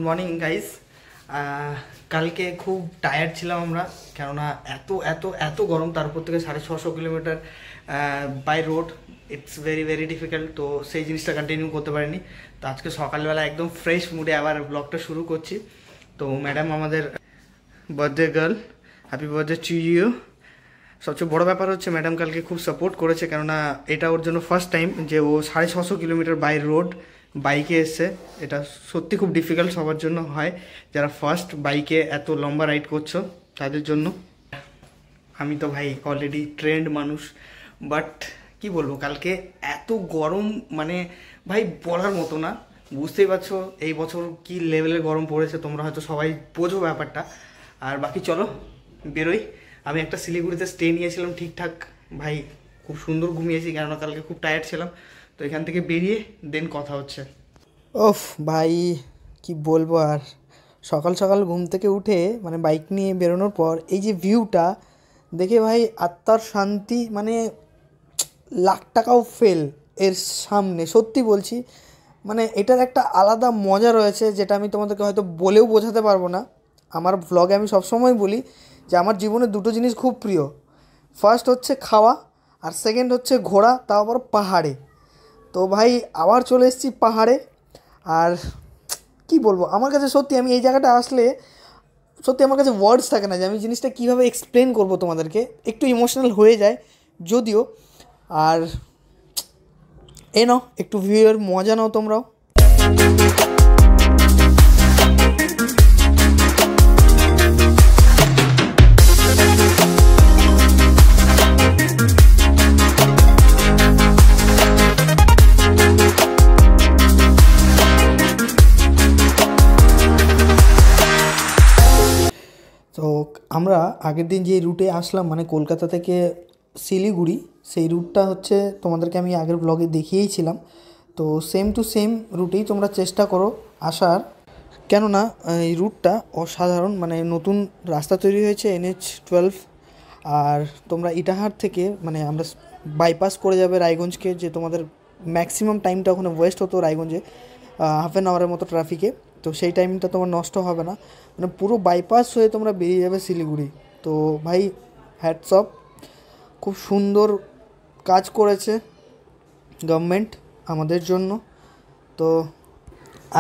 Morning guys. কালকে খুব tired ছিলাম আমরা, কেননা এত এত এত গরম, তার উপর থেকে 650 kilometre by road. It's very very difficult. তো সেই জিনিসটা কন্টিনিউ করতে পারিনি। তো আজকে সকালবেলা একদম ফ্রেশ মুডে আবার ব্লগটা শুরু করছি। তো ম্যাডাম আমাদের birthday girl, happy birthday to you. সবচেয়ে বড় ব্যাপার হচ্ছে ম্যাডাম কালকে খুব সাপোর্ট করেছে, কেননা এটা ওর জন্য ফার্স্ট টাইম যে ও 650 কিলোমিটার বাই রোড বাইকে এসছে। এটা সত্যি খুব ডিফিকাল্ট সবার জন্য হয়, যারা ফার্স্ট বাইকে এত লম্বা রাইড করছো তাদের জন্য। আমি তো ভাই অলরেডি ট্রেন্ড মানুষ, বাট কি বলবো, কালকে এত গরম মানে ভাই বলার মতো না। বুঝতেই পারছো এই বছর কি লেভেলের গরম পড়েছে, তোমরা হয়তো সবাই বোঝো ব্যাপারটা। আর বাকি চলো বেরোই। আমি একটা শিলিগুড়িতে স্টে নিয়েছিলাম ঠিকঠাক, ভাই খুব সুন্দর ঘুমিয়েছি, কেননা কালকে খুব টায়ার্ড ছিলাম। তো এখান থেকে বেরিয়ে দেন কথা হচ্ছে। ওফ ভাই, কি বলবো আর, সকাল সকাল ঘুম থেকে উঠে মানে বাইক নিয়ে বেরোনোর পর এই যে ভিউটা দেখে ভাই আত্মার শান্তি, মানে লাখ টাকাও ফেল এর সামনে, সত্যি বলছি। মানে এটার একটা আলাদা মজা রয়েছে, যেটা আমি তোমাদেরকে হয়তো বলেও বোঝাতে পারবো না। আমার ভ্লগে আমি সবসময় বলি যে আমার জীবনে দুটো জিনিস খুব প্রিয়। ফার্স্ট হচ্ছে খাওয়া, আর সেকেন্ড হচ্ছে ঘোরা, তাও আবার পাহাড়ে। তো ভাই আবার চলে এসেছি পাহাড়ে। আর কি বলবো, আমার কাছে সত্যি আমি এই জায়গাটা আসলে সত্যি আমার কাছে ওয়ার্ডস থাকে না যে আমি জিনিসটা কীভাবে এক্সপ্লেন করবো তোমাদেরকে। একটু ইমোশনাল হয়ে যায় যদিও। আর নাও একটু ভিউয়ের মজা নাও তোমরাও। তো আমরা আগের দিন যে রুটে আসলাম, মানে কলকাতা থেকে শিলিগুড়ি, সেই রুটটা হচ্ছে তোমাদেরকে আমি আগের ব্লগে দেখিয়েছিলাম। তো সেম টু সেম রুটেই তোমরা চেষ্টা করো আসার, কেননা এই রুটটা অসাধারণ। মানে নতুন রাস্তা তৈরি হয়েছে NH-12। আর তোমরা ইটাহার থেকে মানে আমরা বাইপাস করে যাবে রায়গঞ্জকে, যে তোমাদের ম্যাক্সিমাম টাইমটা ওখানে ওয়েস্ট হতো রায়গঞ্জে, হাফ অ্যান আওয়ারের মতো ট্রাফিকে। তো সেই টাইমটা তোমার নষ্ট হবে না, মানে পুরো বাইপাস হয়ে তোমরা বেরিয়ে যাবে শিলিগুড়ি। তো ভাই হ্যাটস অফ, খুব সুন্দর কাজ করেছে গভর্নমেন্ট আমাদের জন্য। তো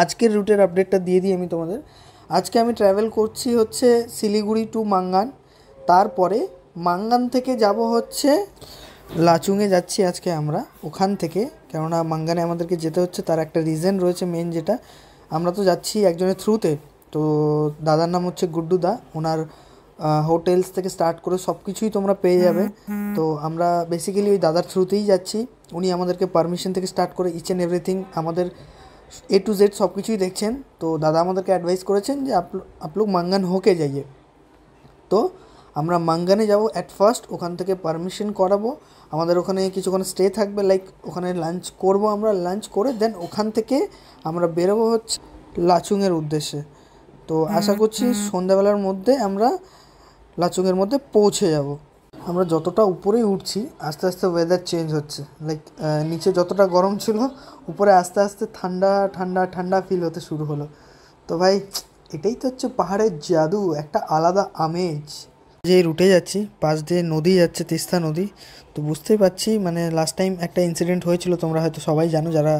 আজকের রুটের আপডেটটা দিয়ে দিই আমি তোমাদের। আজকে আমি ট্রাভেল করছি হচ্ছে শিলিগুড়ি টু মাঙ্গান, তারপরে মাঙ্গান থেকে যাব হচ্ছে লাচুংয়ে যাচ্ছি আজকে আমরা ওখান থেকে, কেননা মাঙ্গানে আমাদেরকে যেতে হচ্ছে, তার একটা রিজন রয়েছে মেন, যেটা আমরা তো যাচ্ছি একজনের থ্রুতে। তো দাদার নাম হচ্ছে গুড্ডু দা, ওনার হোটেলস থেকে স্টার্ট করে সব কিছুই তোমরা পেয়ে যাবে। তো আমরা বেসিক্যালি ওই দাদার থ্রুতেই যাচ্ছি। উনি আমাদেরকে পারমিশন থেকে স্টার্ট করে ইচ অ্যান্ড এভরিথিং, আমাদের A to Z সব কিছুই দেখছেন। তো দাদা আমাদেরকে অ্যাডভাইস করেছেন যে আপ লোক মাঙ্গান হোকে যাইয়ে। তো আমরা মাঙ্গানে যাব অ্যাট ফার্স্ট, ওখান থেকে পারমিশন করাবো, আমাদের ওখানে কিছুক্ষণ স্টে থাকবে, লাইক ওখানে লাঞ্চ করব, আমরা লাঞ্চ করে দেন ওখান থেকে আমরা বেরোবো হচ্ছে লাচুংয়ের উদ্দেশ্যে। তো আশা করছি সন্ধ্যাবেলার মধ্যে আমরা লাচুংয়ের মধ্যে পৌঁছে যাব। আমরা যতটা উপরেই উঠছি আস্তে আস্তে ওয়েদার চেঞ্জ হচ্ছে, লাইক নিচে যতটা গরম ছিল উপরে আস্তে আস্তে ঠান্ডা ঠান্ডা ঠান্ডা ফিল হতে শুরু হলো। তো ভাই এটাই তো হচ্ছে পাহাড়ের জাদু, একটা আলাদা আমেজ। যে রুটে যাচ্ছি পাশ দিয়ে নদী যাচ্ছে, তিস্তা নদী। তো বুঝতেই পারছি মানে লাস্ট টাইম একটা ইনসিডেন্ট হয়েছিল, তোমরা হয়তো সবাই জানো যারা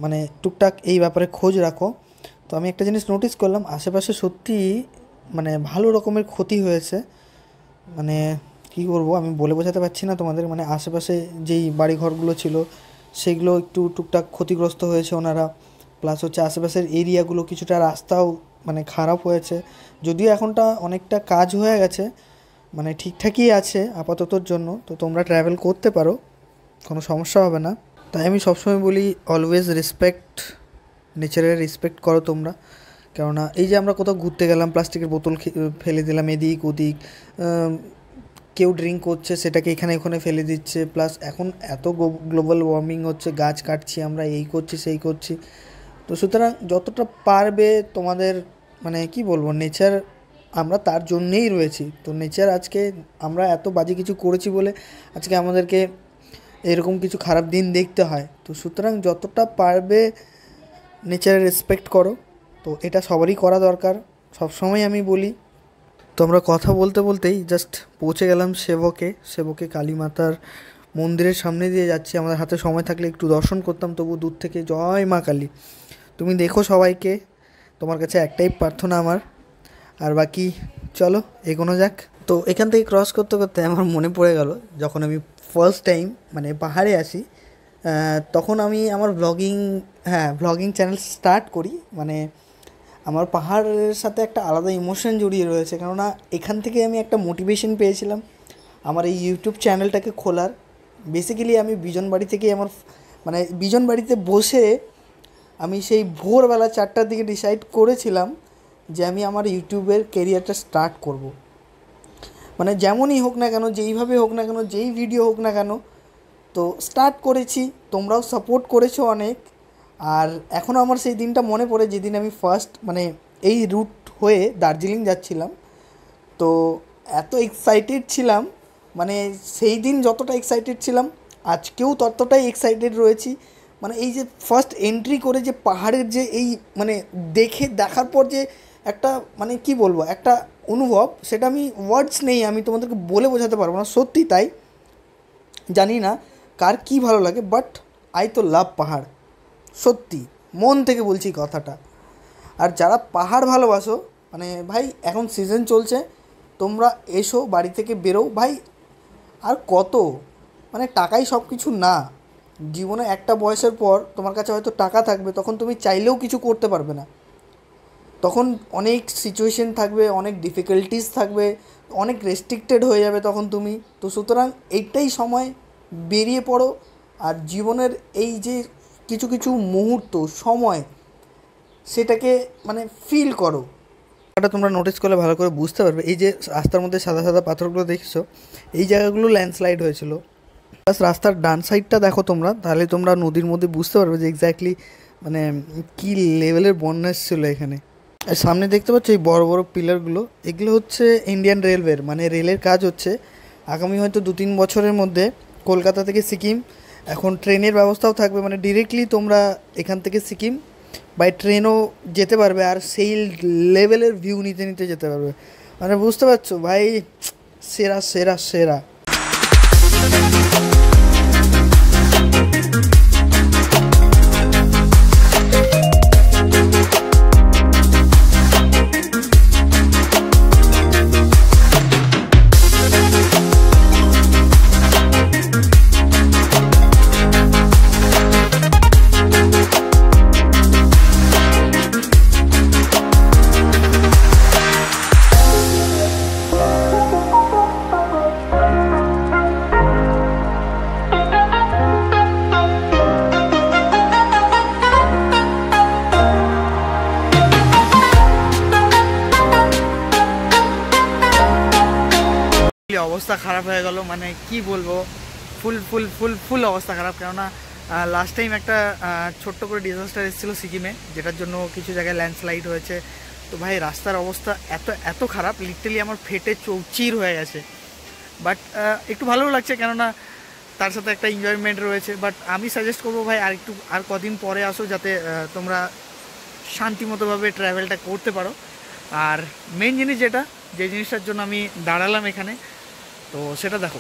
মানে টুকটাক এই ব্যাপারে খোঁজ রাখো। তো আমি একটা জিনিস নোটিস করলাম, আশেপাশে সত্যি মানে ভালো রকমের ক্ষতি হয়েছে। মানে কী করবো আমি বলে বোঝাতে পারছি না তোমাদের, মানে আশেপাশে যেই বাড়িঘরগুলো ছিল সেগুলো একটু টুকটাক ক্ষতিগ্রস্ত হয়েছে ওনারা। প্লাস হচ্ছে আশেপাশের এরিয়াগুলো কিছুটা রাস্তাও মানে খারাপ হয়েছে, যদিও এখনটা অনেকটা কাজ হয়ে গেছে, মানে ঠিকঠাকই আছে আপাততর জন্য। তো তোমরা ট্রাভেল করতে পারো, কোনো সমস্যা হবে না। তাই আমি সবসময় বলি অলওয়েজ রেসপেক্ট, নেচারের রেসপেক্ট করো তোমরা। কেননা এই যে আমরা কোথাও ঘুরতে গেলাম, প্লাস্টিকের বোতল ফেলে দিলাম এদিক ওদিক, কেউ ড্রিঙ্ক করছে সেটাকে এখানে ওখানে ফেলে দিচ্ছে। প্লাস এখন এত গ্লোবাল ওয়ার্মিং হচ্ছে, গাছ কাটছি আমরা, এই করছি সেই করছি। তো সুতরাং যতটা পারবে তোমাদের মানে কি বলবো, নেচার আমরা তার জন্যেই রয়েছি। তো নেচার আজকে আমরা এত বাজে কিছু করেছি বলে আজকে আমাদেরকে এরকম কিছু খারাপ দিন দেখতে হয়। তো সুতরাং যতটা পারবে নেচারের রেসপেক্ট করো, তো এটা সবারই করা দরকার, সবসময় আমি বলি। তো আমরা কথা বলতে বলতেই জাস্ট পৌঁছে গেলাম সেবকে কালী মাতার মন্দিরের সামনে দিয়ে যাচ্ছি। আমাদের হাতে সময় থাকলে একটু দর্শন করতাম, তবু দূর থেকে জয় মা কালী তুমি দেখো সবাইকে, তোমার কাছে একটাই প্রার্থনা আমার। আর বাকি চলো এগোনো যাক। তো এখান থেকে ক্রস করতে করতে আমার মনে পড়ে গেল, যখন আমি ফার্স্ট টাইম মানে পাহাড়ে আসি, তখন আমি আমার ব্লগিং চ্যানেল স্টার্ট করি। মানে আমার পাহাড়ের সাথে একটা আলাদা ইমোশন জড়িয়ে রয়েছে, কেননা এখান থেকে আমি একটা মোটিভেশন পেয়েছিলাম আমার এই ইউটিউব চ্যানেলটাকে খোলার। বেসিক্যালি আমি বিজনবাড়ি থেকেই মানে বিজনবাড়িতে বসে আমি সেই ভোরবেলা 4টার দিকে ডিসাইড করেছিলাম যে আমি আমার ইউটিউবের কেরিয়ারটা স্টার্ট করব। মানে যেমনই হোক না কেন, যেইভাবে হোক না কেন, যেই ভিডিও হোক না কেন, তো স্টার্ট করেছি। তোমরাও সাপোর্ট করেছো অনেক। আর এখনও আমার সেই দিনটা মনে পড়ে যেদিন আমি ফার্স্ট মানে এই রুট হয়ে দার্জিলিং যাচ্ছিলাম। তো এত এক্সাইটেড ছিলাম, মানে সেই দিন যতটা এক্সাইটেড ছিলাম আজকেও ততটাই এক্সাইটেড রয়েছি। মানে এই যে ফার্স্ট এন্ট্রি করে যে পাহাড়ের যে এই মানে দেখার পর যে একটা মানে কি বলবো একটা অনুভব, সেটা আমি ওয়ার্ডস নেই, আমি তোমাদেরকে বলে বোঝাতে পারবো না। সত্যি তাই, জানি না কার কী ভালো লাগে, বাট আই তো লাভ পাহাড়, সত্যি মন থেকে বলছি কথাটা। আর যারা পাহাড় ভালোবাসো, মানে ভাই এখন সিজন চলছে, তোমরা এসো, বাড়ি থেকে বেরো ভাই। আর কত, মানে টাকাই সব কিছু না জীবনে। একটা বয়সের পর তোমার কাছে হয়তো টাকা থাকবে, তখন তুমি চাইলেও কিছু করতে পারবে না। তখন অনেক সিচুয়েশন থাকবে, অনেক ডিফিকাল্টিস থাকবে, অনেক রেস্ট্রিক্টেড হয়ে যাবে তখন তুমি। তো সুতরাং এইটাই সময়, বেরিয়ে পড়ো। আর জীবনের এই যে কিছু কিছু মুহূর্ত সময়, সেটাকে মানে ফিল করো। এটা তোমরা নোটিস করলে ভালো করে বুঝতে পারবে। এই যে রাস্তার মধ্যে সাদা সাদা পাথরগুলো দেখছো, এই জায়গাগুলো ল্যান্ডস্লাইড হয়েছিল। প্লাস রাস্তার ডান সাইডটা দেখো তোমরা, তাহলে তোমরা নদীর মধ্যে বুঝতে পারবে যে এক্স্যাক্টলি মানে কী লেভেলের বন্যা এসেছিলো এখানে। আর সামনে দেখতে পাচ্ছ এই বড় বড় পিলারগুলো, এগুলো হচ্ছে ইন্ডিয়ান রেলওয়ের, মানে রেলের কাজ হচ্ছে। আগামী হয়তো 2-3 বছরের মধ্যে কলকাতা থেকে সিকিম, এখন ট্রেনের ব্যবস্থাও থাকবে, মানে ডিরেক্টলি তোমরা এখান থেকে সিকিম বাই ট্রেনও যেতে পারবে। আর সেই লেভেলের ভিউ নিতে নিতে যেতে পারবে, মানে বুঝতে পারছো ভাই, সেরা সেরা সেরা। অবস্থা খারাপ হয়ে গেল, মানে কি বলবো, ফুল ফুল ফুল ফুল অবস্থা খারাপ। কেননা লাস্ট টাইম একটা ছোট্ট করে ডিজাস্টার এসেছিলো সিকিমে, যেটার জন্য কিছু জায়গায় ল্যান্ডস্লাইড হয়েছে। তো ভাই রাস্তার অবস্থা এত এত খারাপ, লিটারালি আমার ফেটে চৌচির হয়ে গেছে। বাট একটু ভালোও লাগছে, কেননা তার সাথে একটা এনজয়মেন্ট রয়েছে। বাট আমি সাজেস্ট করবো ভাই আর কদিন পরে আসো, যাতে তোমরা শান্তিমতোভাবে ট্রাভেলটা করতে পারো। আর মেন জিনিস যে জিনিসটার জন্য আমি দাঁড়ালাম এখানে, তো সেটা দেখো।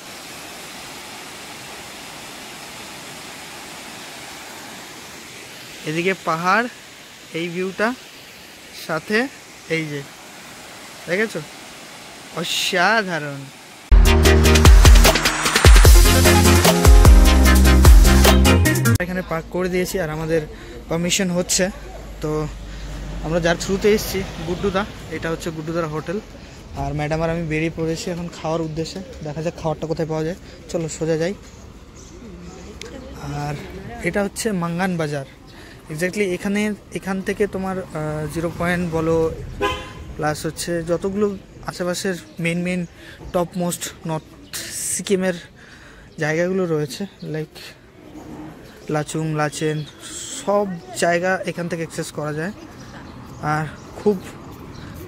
এদিকে পাহাড়, এই ভিউটা, সাথে এই যে দেখেছো, অসাধারণ। এখানে পার্ক করে দিয়েছি আর আমাদের পারমিশন হচ্ছে। তো আমরা যার থ্রুতে এসেছি, গুড্ডুদা, এটা হচ্ছে গুড্ডুদার হোটেল। আর ম্যাডাম আর আমি বেরিয়ে পড়েছি এখন খাওয়ার উদ্দেশ্যে। দেখা যাক খাবারটা কোথায় পাওয়া যায়, চলো সোজা যাই। আর এটা হচ্ছে মাঙ্গান বাজার, এক্স্যাক্টলি এখান থেকে তোমার 0 পয়েন্ট বলো, প্লাস হচ্ছে যতগুলো আশেপাশের মেন টপ মোস্ট নর্থ সিকিমের জায়গাগুলো রয়েছে, লাইক লাচুং, লাচেন, সব জায়গা এখান থেকে অ্যাক্সেস করা যায় আর খুব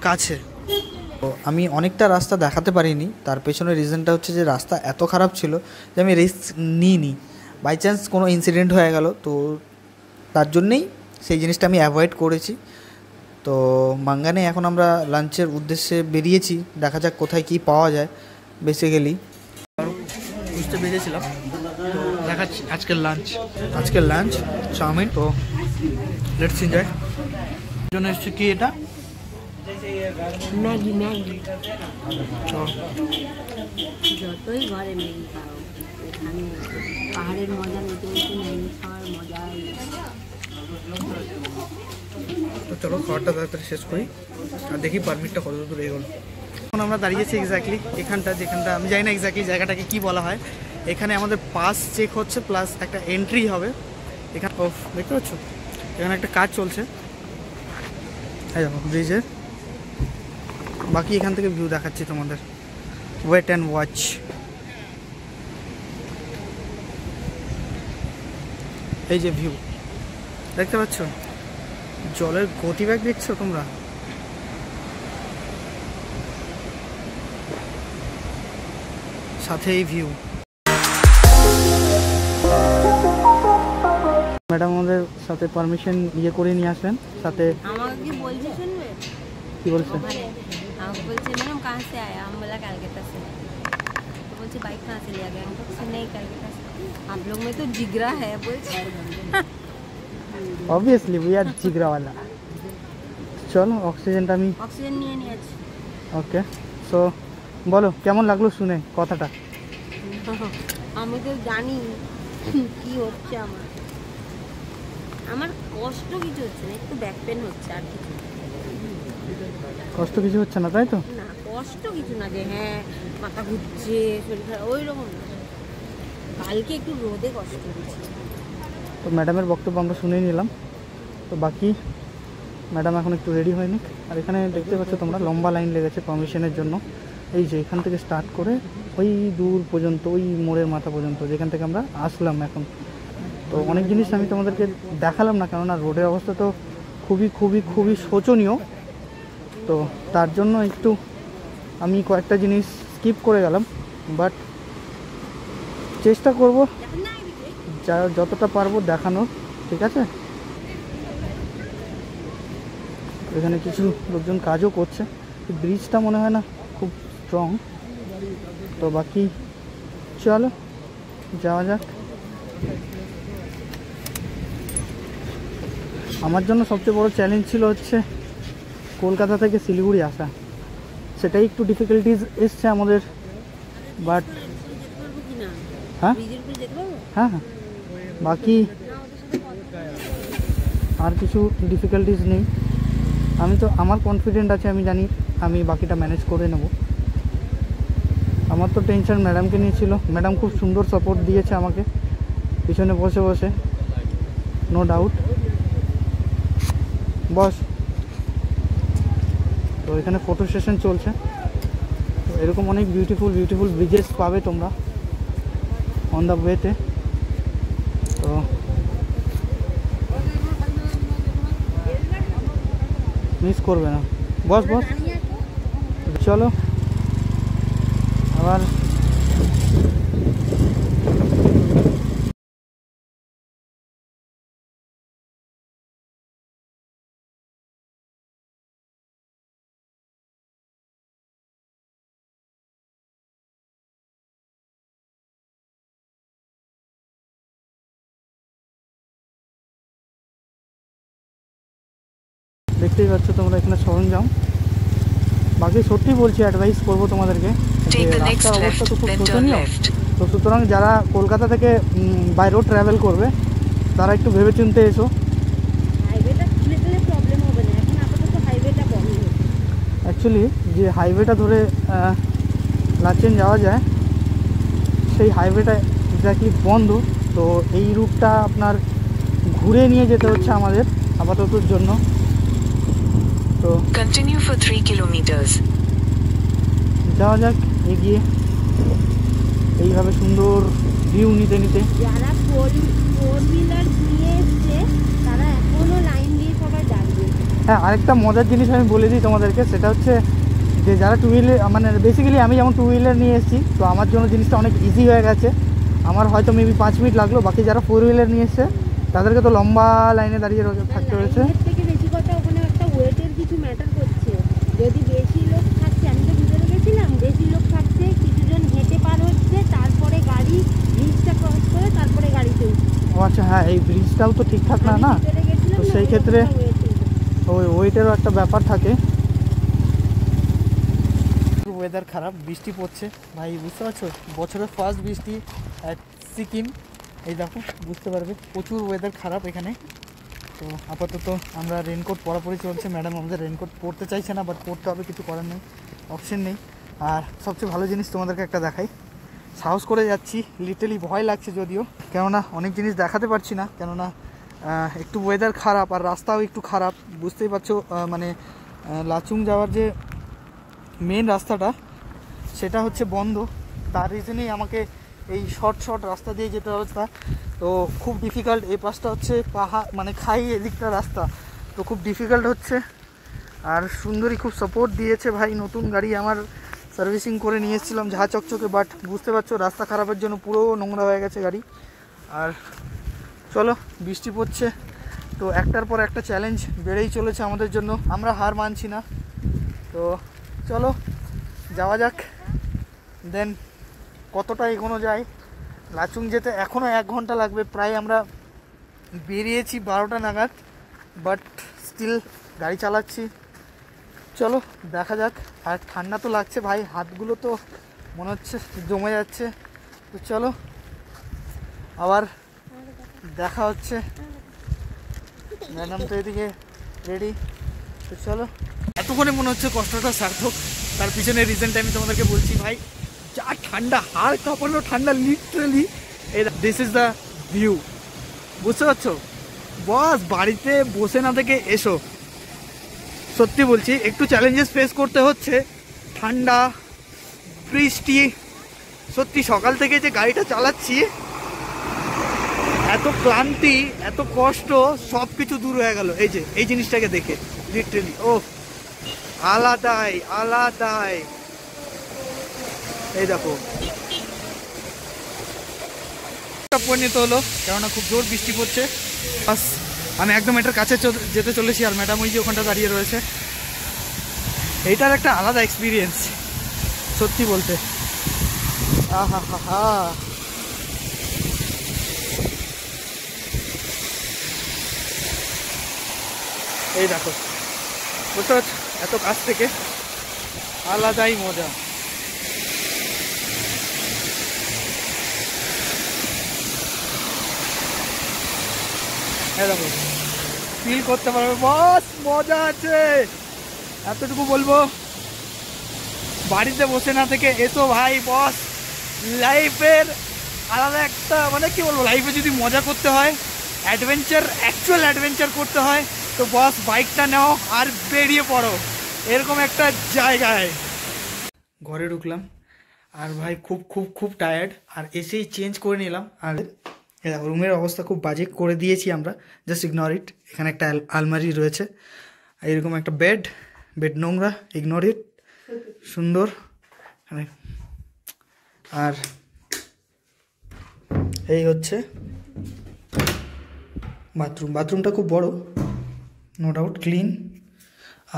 কাছে। তো আমি অনেকটা রাস্তা দেখাতে পারিনি, তার পেছনে রিজনটা হচ্ছে যে রাস্তা এত খারাপ ছিল যে আমি রিস্ক নিইনি। বাই চান্স কোনো ইনসিডেন্ট হয়ে গেল, তো তার জন্যেই সেই জিনিসটা আমি অ্যাভয়েড করেছি। তো মাঙ্গানে এখন আমরা লাঞ্চের উদ্দেশ্যে বেরিয়েছি, দেখা যাক কোথায় কি পাওয়া যায়। বেসিক্যালি বুঝতে পেরেছিলাম, তো দেখাচ্ছি আজকের লাঞ্চ চাউমিন। তো লেটস এনজয়। জন্য এসছে কি এটা, ম্যাগি। তো যতই ঘরে ম্যাগি খাও, এখানে পাহাড়ের মজা নিতে নিতে ম্যাগি খাওয়ার মজাই। তো চলো খাবারটা তাড়াতাড়ি শেষ করি আর দেখি পারমিটটা কত দূর এগোলো। এখন আমরা দাঁড়িয়েছি এক্স্যাক্টলি যেখানটা আমি জানি না এক্স্যাক্টলি জায়গাটাকে কি বলা হয়। এখানে আমাদের পাস চেক হচ্ছে, প্লাস একটা এন্ট্রি হবে এখানে। দেখতে পাচ্ছ এখানে একটা কাজ চলছে, এই দেখো ব্রিজের। বাকি এখান থেকে ভিউ দেখাচ্ছি তোমাদের, ওয়েট অ্যান্ড ওয়াচ। এই যে ভিউ দেখতে পাচ্ছ, জলের গতিবেগ দেখছো তোমরা, সাথে এই ভিউ। ম্যাডাম আমাদের সাথে পারমিশন করে নিয়ে আসলেন সাথে। আমাকে কি বলছে শুনবে? কি বলছে? আমাকে বলছে मैडम कहाँ से आया? हम बोला कलकत्ता से। तो बोलছে बाइक कहाँ से लिया? गैंगटॉक से नहीं, कलकत्ता से। आप लोग में तो जिगरा है बोलছে। Obviously we are জিগরাওয়ালা। চলো অক্সিজেনটা আমি অক্সিজেন নিয়ে নিয়েছি। ওকে। সো বলো কেমন লাগলো শুনে কথাটা? আমি তো জানি কি হচ্ছে আমার কষ্ট কিছু হচ্ছে না, একটু ব্যাক পেন হচ্ছে, আর কিছু কষ্ট কিছু হচ্ছে না, তাই তো? না, কষ্ট কিছু না যে হ্যাঁ মাথা ঘুরছে, শরীর খারাপ, ওই রকম না। কালকে একটু রোদে কষ্ট হচ্ছে। তো ম্যাডামের বক্তব্য আমরা শুনেই নিলাম। তো বাকি ম্যাডাম এখন একটু রেডি হয়নি। আর এখানে দেখতে পাচ্ছ তোমরা লম্বা লাইন লেগেছে পারমিশনের জন্য। এই যে এখান থেকে স্টার্ট করে ওই দূর পর্যন্ত, ওই মোড়ের মাথা পর্যন্ত যেখান থেকে আমরা আসলাম এখন। তো অনেক জিনিস আমি তোমাদেরকে দেখালাম না, কেননা রোডের অবস্থা তো খুবই খুবই খুবই শোচনীয়। তো তার জন্য একটু আমি কয়েকটা জিনিস স্কিপ করে গেলাম, বাট চেষ্টা করব যতটা পারবো দেখানোর, ঠিক আছে? এখানে কিছু লোকজন কাজও করছে। ব্রিজটা মনে হয় না খুব স্ট্রং। তো বাকি চলো যাওয়া যাক। আমার জন্য সবচেয়ে বড় চ্যালেঞ্জ ছিল হচ্ছে কলকাতা থেকে শিলিগুড়ি আসা। সেটাই একটু ডিফিকাল্টিজ এসছে আমাদের, বাট হ্যাঁ হ্যাঁ হ্যাঁ বাকি আর কিছু ডিফিকাল্টিজ নেই। আমি তো আমার কনফিডেন্ট আছে, আমি জানি আমি বাকিটা ম্যানেজ করে নেব। আমার তো টেনশন ম্যাডামকে নিয়েছিল। ম্যাডাম খুব সুন্দর সাপোর্ট দিয়েছে আমাকে পিছনে বসে বসে, নো ডাউট। বস, তো এখানে ফটো সেশন চলছে। তো এরকম অনেক বিউটিফুল ব্রিজেস পাবে তোমরা অন দ্য ওয়েতে। তো মিস করবে না। বস চলো আবার দেখতেই পাচ্ছ তোমরা এখানে সরঞ্জাম। বাকি সত্যি বলছি, অ্যাডভাইস করবো তোমাদেরকে, রাস্তার অবস্থা তো খুব শোচনীয়। তো সুতরাং যারা কলকাতা থেকে বাই রোড ট্রাভেল করবে তারা একটু ভেবে চিন্তে এসো। অ্যাকচুয়ালি যে হাইওয়েটা ধরে লাচেন যাওয়া যায়, সেই হাইওয়েটা এক্স্যাক্টলি বন্ধ। তো এই রুটটা আপনার ঘুরে নিয়ে যেতে হচ্ছে আমাদের আপাততর জন্য। তো Continue for 3 kilometers. যাওয়া যাক এগিয়ে, এইভাবে সুন্দর ভিউ নিতে নিতে। যারা ফোর হুইলার নিয়ে এসছে তারা এখনো লাইন দিয়ে সবাই দাঁড়িয়ে। হ্যাঁ, আরেকটা মজার জিনিস আমি বলে দিই তোমাদেরকে, সেটা হচ্ছে যে যারা টু হুইলার, মানে বেসিক্যালি আমি যেমন টু হুইলার নিয়ে এসেছি, তো আমার জন্য জিনিসটা অনেক ইজি হয়ে গেছে। আমার হয়তো মেবি 5 মিনিট লাগলো। বাকি যারা 4 হুইলার নিয়ে এসছে তাদেরকে তো লম্বা লাইনে দাঁড়িয়ে থাকতে হয়েছে। থেকে বেশি কথা ওখানে একটা ওয়েটের কিছু ম্যাটার করছে। যদি বেশি লোক থাকছে, আমি তো ভিতরে গেছিলাম, বেশি লোক থাকছে, কিছুজন হেঁটে পার হচ্ছে, তারপরে গাড়ি ব্রিজটা ক্রস করে তারপরে গাড়িতে উঠছে। ও আচ্ছা, হ্যাঁ এই ব্রিজটাও তো ঠিকঠাক না না, ভিতরে গেছিলাম তো না, সেই ওই ক্ষেত্রে রকমটা হয়েছে। ওই ওয়েটেরও একটা ব্যাপার থাকে। ওয়েদার খারাপ, বৃষ্টি পড়ছে ভাই, বুঝতে পারছো, বছরের ফার্স্ট বৃষ্টি at সিকিম। এই দেখো, বুঝতে পারবে প্রচুর ওয়েদার খারাপ এখানে। তো আপাতত আমরা রেনকোট পরাপরই চলছে, ম্যাডাম আমাদের রেনকোট পরতে চাইছে না, বাট পরতে হবে, কিছু করার নেই, অপশন নেই। আর সবচেয়ে ভালো জিনিস তোমাদেরকে একটা দেখাই, সাহস করে যাচ্ছি, লিটারালি ভয় লাগছে যদিও, কেননা অনেক জিনিস দেখাতে পারছি না, কেননা একটু ওয়েদার খারাপ আর রাস্তাও একটু খারাপ, বুঝতেই পারছো। মানে লাচুং যাওয়ার যে মেন রাস্তাটা সেটা হচ্ছে বন্ধ, তার রিজনেই আমাকে এই শর্ট রাস্তা দিয়ে যেতে হচ্ছে। তো খুব ডিফিকাল্ট, এই পাশটা হচ্ছে পাহাড় মানে খাই, এদিকটা রাস্তা, তো খুব ডিফিকাল্ট হচ্ছে। আর সুন্দরী খুব সাপোর্ট দিয়েছে ভাই, নতুন গাড়ি আমার সার্ভিসিং করে নিয়ে এসেছিলাম ঝা চকচকে, বাট বুঝতে পারছো রাস্তা খারাপের জন্য পুরো নোংরা হয়ে গেছে গাড়ি। আর চলো, বৃষ্টি পড়ছে, তো একটার পর একটা চ্যালেঞ্জ বেড়েই চলেছে আমাদের জন্য, আমরা হার মানছি না। তো চলো যাওয়া যাক, দেন কতটা এগোনো যায়। লাচুং যেতে এখনও 1 ঘন্টা লাগবে প্রায়, আমরা বেরিয়েছি 12টা নাগাদ, বাট স্টিল গাড়ি চালাচ্ছি। চলো দেখা যাক। আর ঠান্ডা তো লাগছে ভাই, হাতগুলো তো মনে হচ্ছে জমে যাচ্ছে। তো চলো আবার দেখা হচ্ছে, ম্যাডাম তো এদিকে রেডি। তো চলো, এতক্ষণে মনে হচ্ছে কষ্টটা সার্থক, তার পিছনে রিজনটা আমি তোমাদেরকে বলছি ভাই। যা ঠান্ডা, হাড় কাঁপানো ঠান্ডা লিটারালি। এই দিস ইজ দ্য ভিউ, বুঝতে পারছো বস, বাড়িতে বসে না থেকে এসো, সত্যি বলছি একটু চ্যালেঞ্জেস ফেস করতে হচ্ছে, ঠান্ডা, বৃষ্টি, সত্যি সকাল থেকে যে গাড়িটা চালাচ্ছি, এত ক্লান্তি, এত কষ্ট, সব কিছু দূর হয়ে গেল এই যে এই জিনিসটাকে দেখে, লিটারালি ও আলাদাই। এই দেখো পরিণত হলো, কেননা খুব জোর বৃষ্টি পড়ছে, বাস আমি একদম এটার কাছে যেতে চলেছি, আর ম্যাডাম ওই যে ওখানটা দাঁড়িয়ে রয়েছে। এইটার একটা আলাদা এক্সপিরিয়েন্স সত্যি বলতে, আহা হা হা। এই দেখো, বুঝতে পারছো, এত কাছ থেকে আলাদাই মজা। দেখো ফিল করতে পারবে বস, মজা আছে, এতটুকু বলবো। বাড়িতে বসে না থেকে এসো ভাই বস, লাইফের আলাদা একটা মানে কি বলবো, লাইফে যদি মজা করতে হয়, অ্যাকচুয়াল অ্যাডভেঞ্চার করতে হয়, তো বস বাইকটা নাও আর বেরিয়ে পড়ো এরকম একটা জায়গায়। ঘরে ঢুকলাম আর ভাই খুব খুব খুব টায়ার্ড, আর এসেই চেঞ্জ করে নিলাম। আর রুমের অবস্থা খুব বাজে করে দিয়েছি আমরা, জাস্ট ইগনোর ইট। এখানে একটা আলমারি রয়েছে, এরকম একটা বেড নোংরা, ইগনোর ইট, সুন্দর। আর এই হচ্ছে বাথরুমটা খুব বড়, নো ডাউট ক্লিন।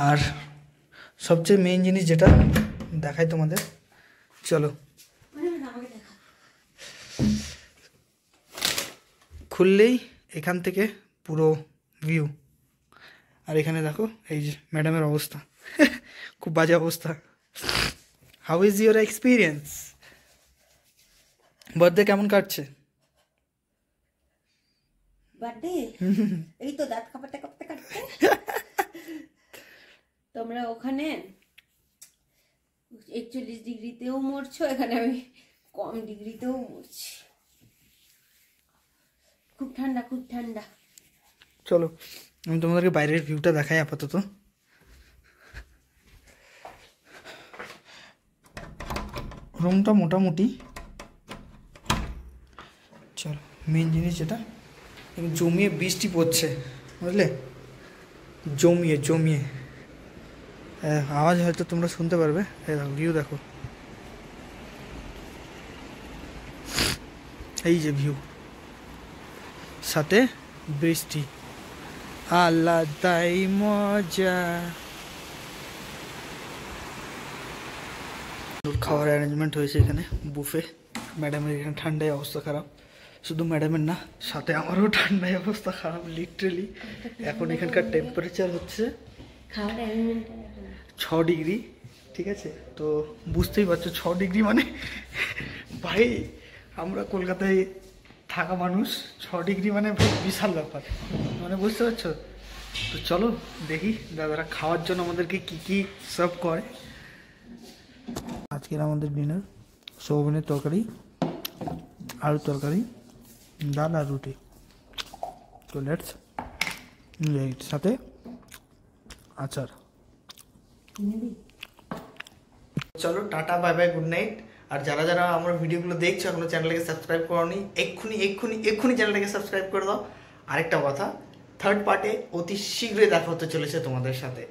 আর সবচেয়ে মেইন জিনিস যেটা দেখাই তোমাদের, চলো খুললেই এখান থেকে পুরো ভিউ। আর এখানে দেখো এই যে ম্যাডামের অবস্থা খুব বাজে অবস্থা। How is your experience? Birthday কেমন কাটছে? বার্থডে এই তো দাঁত কাঁপাতে কাঁপতে কাটতে। তোমরা ওখানে 41 ডিগ্রিতেও মরছো, এখানে আমি কম ডিগ্রিতেও মরছি। খুব ঠান্ডা, খুব ঠান্ডা। চলো আমি তোমাদেরকে বাইরের ভিউটা দেখাই আপাতত। রুমটা মোটামুটি, চলো মেন জিনিস যেটা, জমিয়ে বৃষ্টি পড়ছে বুঝলে, জমিয়ে আওয়াজ হয়তো তোমরা শুনতে পারবে। ভিউ দেখো, এই যে ভিউ, সাথে বৃষ্টি, আলাদাই মজা। খাওয়ার অ্যারেঞ্জমেন্ট হয়েছে এখানে বুফে। ম্যাডামের এখানে ঠান্ডায় অবস্থা খারাপ, শুধু ম্যাডামের না, সাথে আমারও ঠান্ডায় অবস্থা খারাপ লিটারেলি। এখন এখানকার টেম্পারেচার হচ্ছে 6 ডিগ্রি, ঠিক আছে? তো বুঝতেই পারছো 6 ডিগ্রি মানে ভাই আমরা কলকাতায় থাকা মানুষ, 6 ডিগ্রি মানে বিশাল ব্যাপার, মানে বুঝতে পারছো? তো চলো দেখি দাদারা খাওয়ার জন্য আমাদেরকে কি কি সার্ভ করে। আজকের আমাদের ডিনার সোয়াবিনের তরকারি, আলুর তরকারি, ডাল আর রুটি। তো লেটস এর সাথে আচার। চলো tata, bye bye, good night. আর যারা যারা আমার ভিডিওগুলো দেখছো এখনো চ্যানেলটাকে সাবস্ক্রাইব করোনি, এক্ষুনি চ্যানেলটাকে সাবস্ক্রাইব করে দাও। আরেকটা কথা, থার্ড পার্টে অতি শীঘ্রই দেখা হতে চলেছে তোমাদের সাথে।